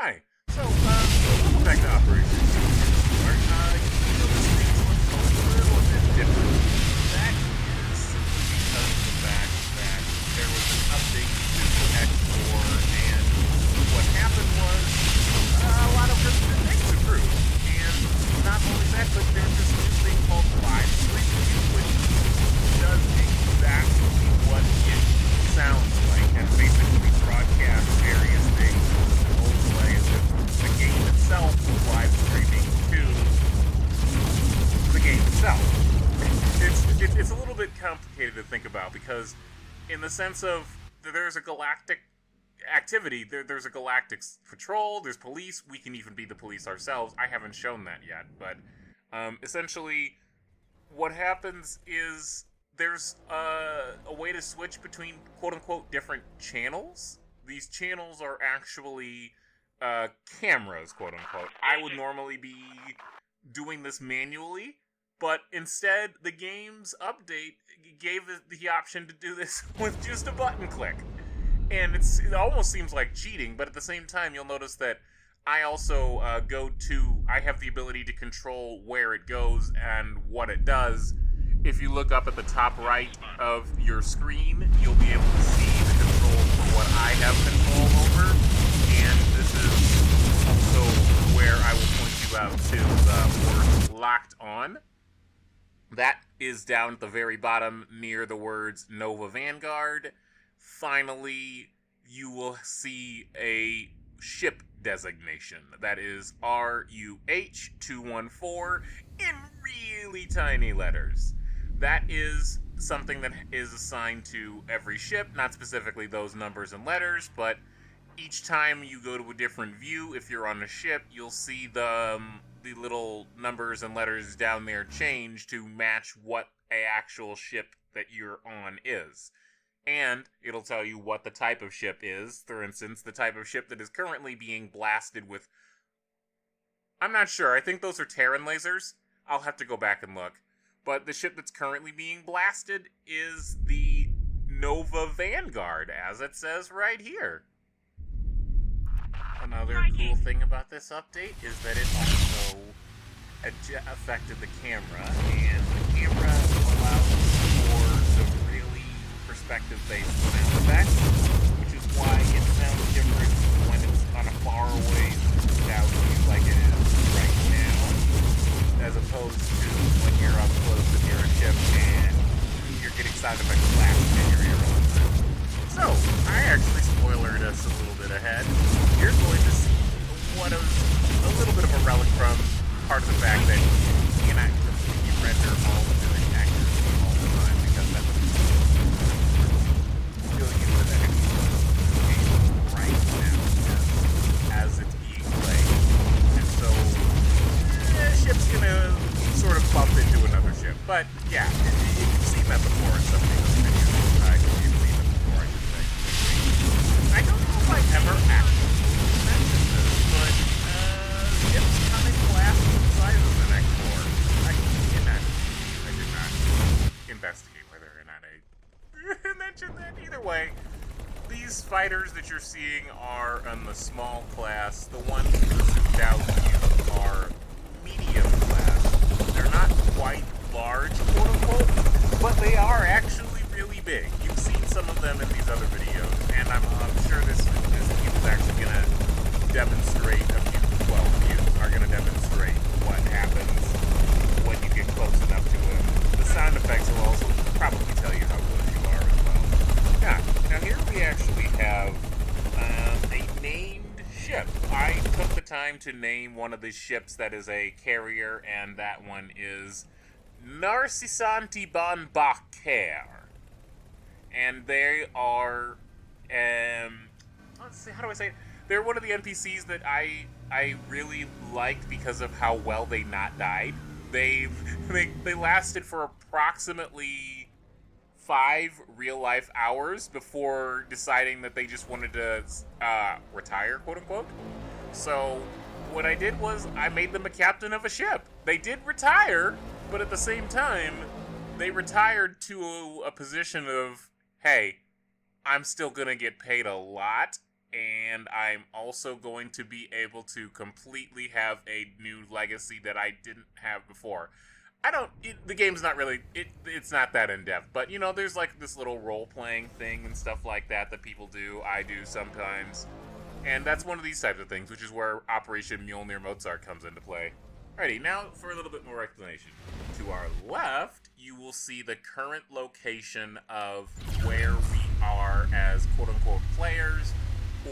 Hi. So, welcome back to Operation Start. This thing's a little bit different. That is simply because of the fact that there was an update to X4, and what happened was a lot of really good things improved. And not only that, but there's this new thing called live streaming, which does exactly what it sounds like, and basically broadcasts various things as if the game itself was live streaming to the game itself. It's a little bit complicated to think about because, in the sense of there's a galactic activity, there's a galactic patrol, there's police. We can even be the police ourselves. I haven't shown that yet, but essentially, what happens is there's a way to switch between quote unquote different channels. These channels are actually cameras, quote unquote. I would normally be doing this manually, but instead the game's update gave the option to do this with just a button click. And it almost seems like cheating, but at the same time you'll notice that I also I have the ability to control where it goes and what it does. If you look up at the top right of your screen, you'll be able to see the control for what I have control over. And this is also where I will point you out to the word locked on. That is down at the very bottom near the words Nova Vanguard. Finally, you will see a ship designation. That is RUH214 in really tiny letters. That is something that is assigned to every ship, not specifically those numbers and letters, but each time you go to a different view, if you're on a ship, you'll see the little numbers and letters down there change to match what a actual ship that you're on is. And it'll tell you what the type of ship is. For instance, the type of ship that is currently being blasted with... I'm not sure. I think those are Terran lasers. I'll have to go back and look. But the ship that's currently being blasted is the Nova Vanguard, as it says right here. Another cool thing about this update is that it also affected the camera, and the camera allows for some really perspective-based sound effects, which is why it sounds different when it's on a faraway out view like it is right now, as opposed to when you're up close and you're a ship and you're getting sound effects blasting in your ear all the time. So, I actually spoilered us a little bit ahead. You're going to see what is a little bit of a relic from part of the fact that you cannot completely render all of the actors all the time, because that's going into the game right now as it's being played. And so, the ship's gonna sort of bump into another ship. But, yeah, you've seen that before in some of these videos. You've seen it before, I should say. I don't know if I've ever actually mentioned this, but ships come in classes and sizes in X4. I did not investigate whether or not I mentioned that. Either way, these fighters that you're seeing are on the small class. The ones in the souped out view are medium class. They're not quite large, quote unquote, but they are actually really big. You've seen some of them in these other videos, and I'm sure this view is actually going to demonstrate are going to demonstrate what happens when you get close enough to them. The sound effects will also probably tell you how close you are as well. Yeah, now here we actually have a named ship. I took the time to name one of the ships that is a carrier, and that one is Narcisanti Ban Bakher. And they are, let's see, how do I say it? They're one of the NPCs that I really liked because of how well they not died. They lasted for approximately 5 real-life hours before deciding that they just wanted to retire, quote-unquote. So what I did was I made them a captain of a ship. They did retire, but at the same time, they retired to a position of, hey, I'm still gonna get paid a lot, and I'm also going to be able to completely have a new legacy that I didn't have before. I don't. The game's not really. It's not that in depth, but there's like this little role playing thing and stuff like that that people do. I do sometimes, and that's one of these types of things, which is where Operation Mjolnir Mozart comes into play. Alrighty, now for a little bit more explanation. To our left, you will see the current location of where we are as quote-unquote players,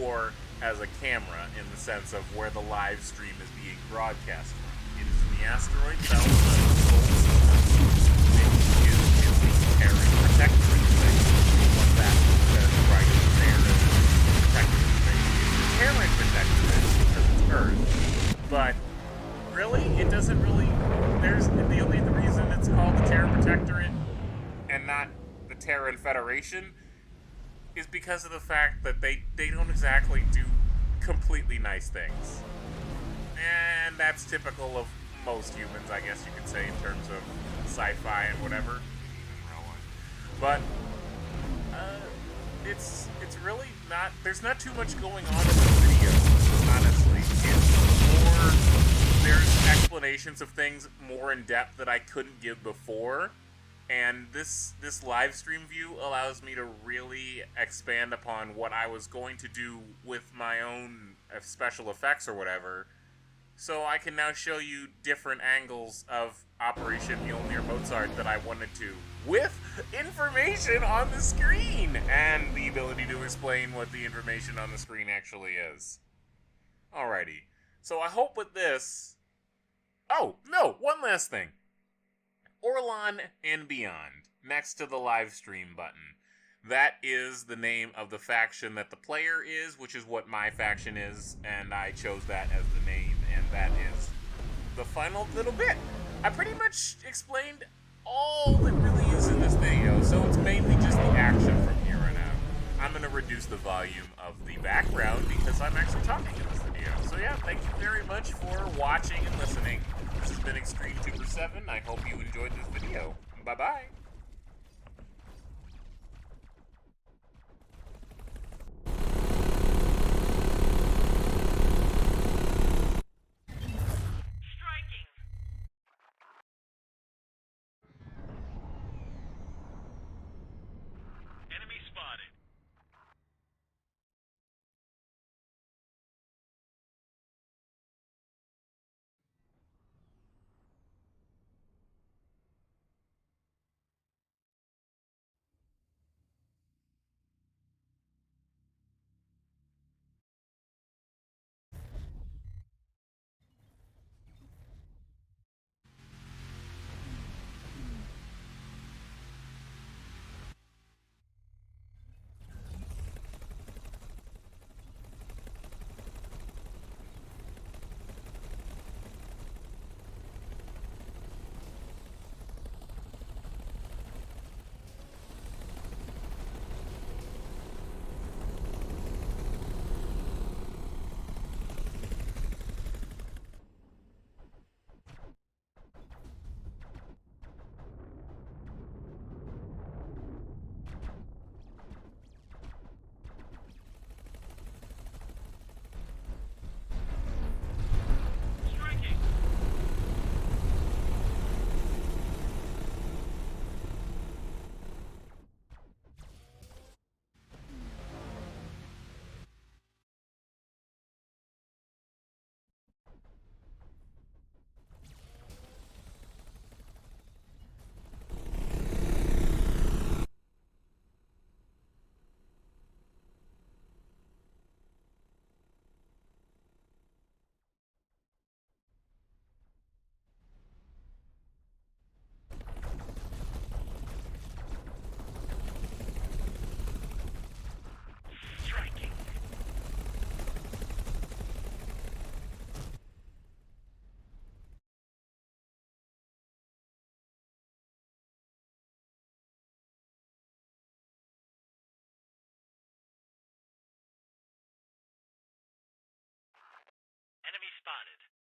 or as a camera, in the sense of where the live stream is being broadcast from. It is in the asteroid belt of the Solar System. It is in the Terran Protectorate thing. What that says right there is Protectorate thing. It's the Terran Protectorate because it's Earth. But really, it doesn't really. There's the reason it's called the Terran Protectorate and not the Terran Federation is because of the fact that they don't exactly do completely nice things. And that's typical of most humans, I guess you could say, in terms of sci-fi and whatever. But it's really not. There's not too much going on in this video, honestly. It's more. There's explanations of things more in depth that I couldn't give before. And this live stream view allows me to really expand upon what I was going to do with my own special effects or whatever. So I can now show you different angles of Operation Mjolnir Mozart that I wanted to, with information on the screen, and the ability to explain what the information on the screen actually is. Alrighty. So I hope with this... Oh, no, one last thing. Orlan and Beyond, next to the live stream button. That is the name of the faction that the player is, which is what my faction is, and I chose that as the name, and that is the final little bit. I pretty much explained all that really is in this video, so it's mainly just the action from here on out. I'm going to reduce the volume of the background because I'm actually talking in this video. So yeah, thank you very much for watching and listening. This has been Extreme 2/7. I hope you enjoyed this video. Bye-bye. Enemy spotted. Enemy spotted.